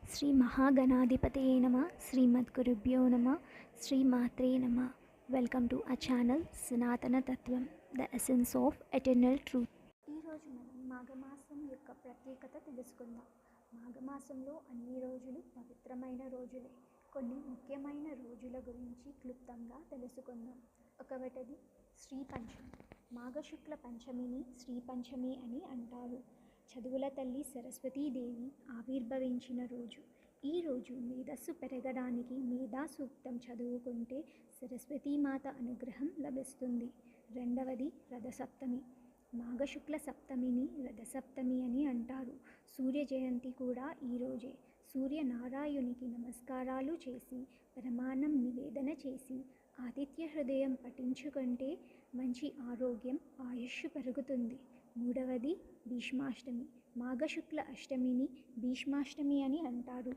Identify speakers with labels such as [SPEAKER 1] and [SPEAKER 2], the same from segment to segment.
[SPEAKER 1] శ్రీ మహాగణాధిపతయే నమ శ్రీమద్గురుభ్యో నమ శ్రీమాత్రే నమ. వెల్కమ్ టు ఆ ఛానల్ సనాతన తత్వం, the essence of eternal truth. ఈరోజు మనం మాఘమాసం యొక్క ప్రత్యేకత తెలుసుకుందాం. మాఘమాసంలో అన్ని రోజులు పవిత్రమైన రోజులే. కొన్ని ముఖ్యమైన రోజుల గురించి క్లుప్తంగా తెలుసుకుందాం. ఒకటది శ్రీ పంచమి. మాఘశుక్ల పంచమిని శ్రీ పంచమి అని అంటారు. చదువుల తల్లి సరస్వతీదేవి ఆవిర్భవించిన రోజు. ఈరోజు మేధస్సు పెరగడానికి మేధా సూక్తం చదువుకుంటే సరస్వతీమాత అనుగ్రహం లభిస్తుంది. రెండవది రథసప్తమి. మాఘశుక్ల సప్తమిని రథసప్తమి అని అంటారు. సూర్య జయంతి కూడా ఈరోజే. సూర్యనారాయణునికి నమస్కారాలు చేసి పరమాన్నం నివేదన చేసి ఆదిత్య హృదయం పఠించుకుంటే మంచి ఆరోగ్యం, ఆయుష్ పెరుగుతుంది. మూడవది భీష్మాష్టమి. మాఘశుక్ల అష్టమిని భీష్మాష్టమి అని అంటారు.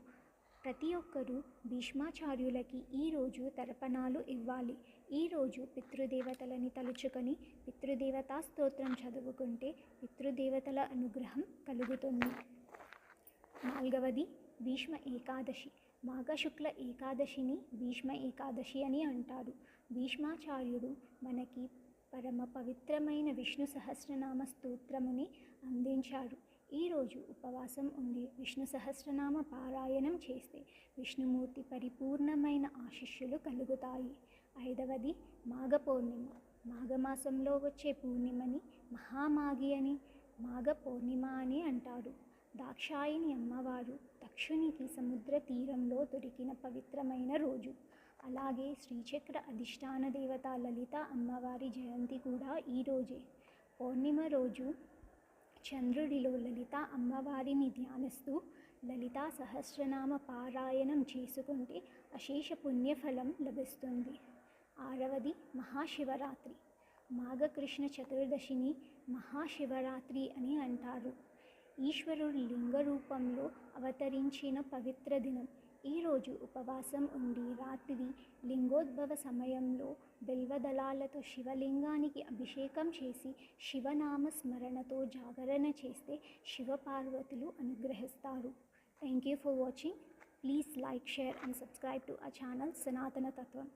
[SPEAKER 1] ప్రతి ఒక్కరూ భీష్మాచార్యులకి ఈరోజు తర్పణాలు ఇవ్వాలి. ఈరోజు పితృదేవతలని తలుచుకొని పితృదేవతా స్తోత్రం చదువుకుంటే పితృదేవతల అనుగ్రహం కలుగుతుంది. నాలుగవది భీష్మ ఏకాదశి. మాఘశుక్ల ఏకాదశిని భీష్మ ఏకాదశి అని అంటారు. భీష్మాచార్యుడు మనకి పరమ పవిత్రమైన విష్ణు సహస్రనామ స్తోత్రముని అందించారు. ఈరోజు ఉపవాసం ఉండి విష్ణు సహస్రనామ పారాయణం చేస్తే విష్ణుమూర్తి పరిపూర్ణమైన ఆశీస్సులు కలుగుతాయి. ఐదవది మాఘ పౌర్ణిమ. మాఘమాసంలో వచ్చే పూర్ణిమని మహామాఘి అని, మాఘ పౌర్ణిమ అని అంటారు. దాక్షాయిని అమ్మవారు దక్షునికి సముద్ర తీరంలో దొరికిన పవిత్రమైన రోజు. అలాగే శ్రీచక్ర అధిష్టాన దేవత లలిత అమ్మవారి జయంతి కూడా ఈరోజే. పౌర్ణిమ రోజు చంద్రుడిలో లలిత అమ్మవారిని ధ్యానిస్తూ లలితా సహస్రనామ పారాయణం చేసుకుంటే అశేష పుణ్యఫలం లభిస్తుంది. ఆరవది మహాశివరాత్రి. మాఘకృష్ణ చతుర్దశిని మహాశివరాత్రి అని అంటారు. ఈశ్వరుడు లింగ రూపంలో అవతరించిన పవిత్ర దినం. ఈరోజు ఉపవాసం ఉండి రాత్రి లింగోద్భవ సమయంలో బిల్వదళాలతో శివలింగానికి అభిషేకం చేసి శివనామ స్మరణతో జాగరణ చేస్తే శివపార్వతులు అనుగ్రహిస్తారు. Thank you for watching. Please like, share and subscribe to our channel Sanatana తత్వం.